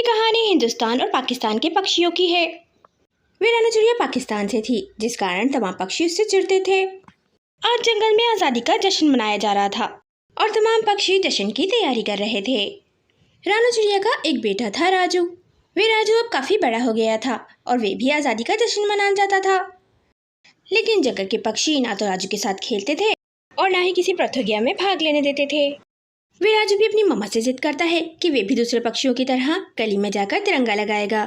ये कहानी हिंदुस्तान और पाकिस्तान के पक्षियों की है। वे रानी चिड़िया पाकिस्तान से थी, जिस कारण तमाम पक्षी उससे चिढ़ते थे। आज जंगल में आज़ादी का जश्न मनाया जा रहा था और तमाम पक्षी जश्न की तैयारी कर रहे थे। रानी चिड़िया का एक बेटा था राजू। राजू अब काफ़ी बड़ा हो गया था और वे भी आज़ादी का जश्न मनाना चाहता था। लेकिन जंगल के पक्षी ना तो राजू के साथ खेलते थे और ना ही किसी प्रतियोगिता में भाग लेने देते थे। राजू भी अपनी मम्मा से जिद करता है कि वे भी दूसरे पक्षियों की तरह गली में जाकर तिरंगा लगाएगा,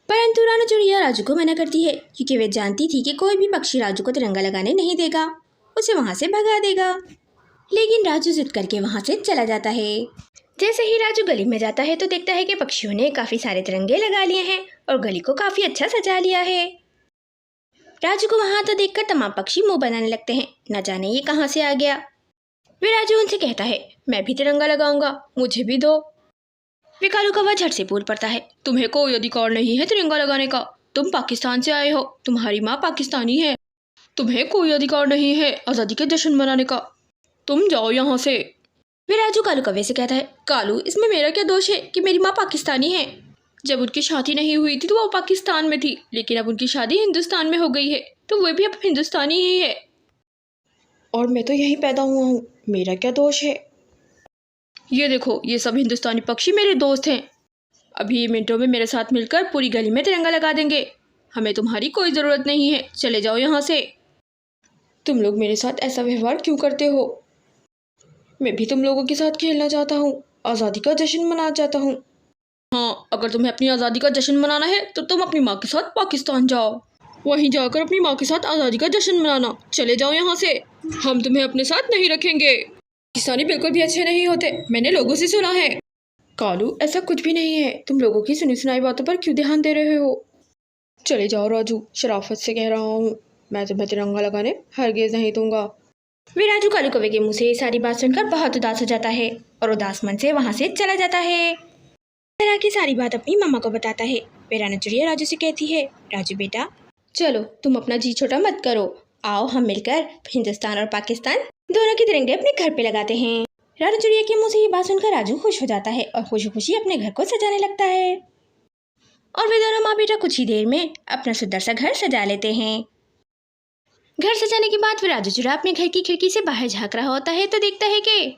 परंतु रानी चिड़िया राजू को मना करती है क्योंकि वे जानती थी कि कोई भी पक्षी राजू को तिरंगा लगाने नहीं देगा, उसे वहाँ से भगा देगा। लेकिन राजू जिद करके वहाँ से चला जाता है। जैसे ही राजू गली में जाता है तो देखता है कि पक्षियों ने काफ़ी सारे तिरंगे लगा लिए हैं और गली को काफ़ी अच्छा सजा लिया है। राजू को वहाँ तो देखकर तमाम पक्षी मुँह बनाने लगते हैं, न जाने ये कहाँ से आ गया। राजू उनसे कहता है, मैं भी तिरंगा लगाऊंगा, मुझे भी दो। कालू कौवा झट से बोल पड़ता है, तुम्हें कोई अधिकार नहीं है तिरंगा लगाने का। तुम पाकिस्तान से आए हो, तुम्हारी माँ पाकिस्तानी है, तुम्हें कोई अधिकार नहीं है आज़ादी के जश्न मनाने का। तुम जाओ यहाँ से। राजू कालू कौवे से कहता है, कालू इसमें मेरा क्या दोष है कि मेरी माँ पाकिस्तानी है। जब उनकी शादी नहीं हुई थी तो वो पाकिस्तान में थी, लेकिन अब उनकी शादी हिंदुस्तान में हो गई है तो वो भी अब हिंदुस्तानी ही है। और मैं तो यहीं पैदा हुआ हूँ, मेरा क्या दोष है। ये देखो, ये सब हिंदुस्तानी पक्षी मेरे दोस्त हैं। अभी मिनटों में मेरे साथ मिलकर पूरी गली में तिरंगा लगा देंगे। हमें तुम्हारी कोई ज़रूरत नहीं है, चले जाओ यहाँ से। तुम लोग मेरे साथ ऐसा व्यवहार क्यों करते हो? मैं भी तुम लोगों के साथ खेलना चाहता हूँ, आज़ादी का जश्न मनाना चाहता हूँ। हाँ, अगर तुम्हें अपनी आज़ादी का जश्न मनाना है तो तुम अपनी माँ के साथ पाकिस्तान जाओ, वहीं जाकर अपनी माँ के साथ आज़ादी का जश्न मनाना। चले जाओ यहाँ से, हम तुम्हें अपने साथ नहीं रखेंगे। पाकिस्तानी बिल्कुल भी अच्छे नहीं होते, मैंने लोगों से सुना है। कालू ऐसा कुछ भी नहीं है, तुम लोगों की सुनी सुनाई बातों पर क्यों ध्यान दे रहे हो? चले जाओ राजू, शराफत से कह रहा हूँ, मैं तुम्हें तिरंगा लगाने हरगिज़ नहीं दूंगा। राजू कालू कौवे के मुँह से ये सारी बात सुनकर बहुत उदास हो जाता है और उदास मन से वहाँ से चला जाता है। तरह की सारी बात अपनी मम्मा को बताता है। रानी चिड़िया राजू से कहती है, राजू बेटा चलो तुम अपना जी छोटा मत करो, आओ हम मिलकर हिंदुस्तान और पाकिस्तान दोनों के तिरंगे अपने घर पे लगाते हैं। रानी चिड़िया के मुंह से ये बात सुनकर राजू खुश हो जाता है और खुशी खुशी अपने घर को सजाने लगता है और वे दोनों माँ बेटा कुछ ही देर में अपना सुंदर सा घर सजा लेते हैं। घर सजाने के बाद फिर राजू चिड़ा अपने घर की खिड़की से बाहर झाँक रहा होता है तो देखता है कि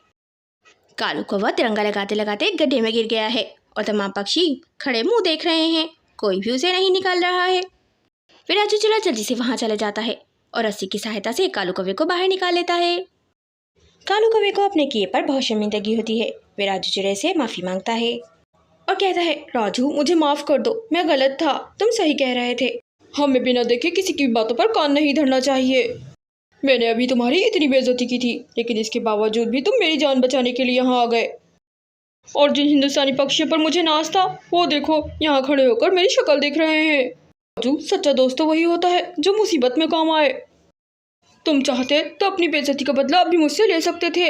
कालू कौवा तिरंगा लगाते लगाते गड्ढे में गिर गया है और तमाम पक्षी खड़े मुंह देख रहे हैं, कोई भी उसे नहीं निकाल रहा है। फिर राजू चिड़ा जल्दी से वहाँ चला जाता है और रस्सी की सहायता से कालू कौवे को बाहर निकाल लेता है। कालू कौवे को अपने किए पर बहुत शर्मिंदगी होती है। वे राजू चिड़े से माफ़ी मांगता है और कहता है, राजू मुझे माफ़ कर दो, मैं गलत था, तुम सही कह रहे थे, हमें बिना देखे किसी की बातों पर कान नहीं धरना चाहिए। मैंने अभी तुम्हारी इतनी बेइज्जती की थी, लेकिन इसके बावजूद भी तुम मेरी जान बचाने के लिए यहाँ आ गए। और जिन हिंदुस्तानी पक्षियों पर मुझे नाज था, वो देखो यहाँ खड़े होकर मेरी शक्ल देख रहे हैं। राजू सच्चा दोस्त तो वही होता है जो मुसीबत में काम आए। तुम चाहते तो अपनी बेइज्जती का बदला अभी मुझसे ले सकते थे,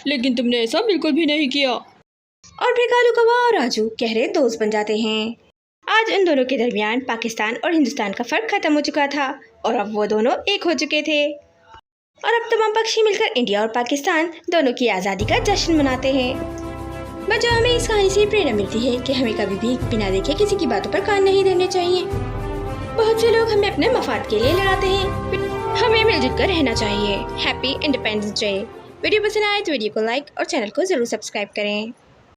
लेकिन तुमने ऐसा बिल्कुल भी नहीं किया। और फिर कालू कौवा और राजू गहरे दोस्त बन जाते हैं। आज उन दोनों के दरमियान पाकिस्तान और हिंदुस्तान का फर्क खत्म हो चुका था और अब वो दोनों एक हो चुके थे और अब तमाम पक्षी मिलकर इंडिया और पाकिस्तान दोनों की आज़ादी का जश्न मनाते हैं। बच्चों, हमें इस कहानी से प्रेरणा मिलती है कि हमें कभी भी बिना देखे किसी की बातों पर कान नहीं धरने चाहिए। बहुत से लोग हमें अपने मफाद के लिए लड़ाते हैं, हमें मिलजुल कर रहना चाहिए। Happy independence day. वीडियो पसंद आए तो वीडियो को लाइक और चैनल को ज़रूर सब्सक्राइब करें।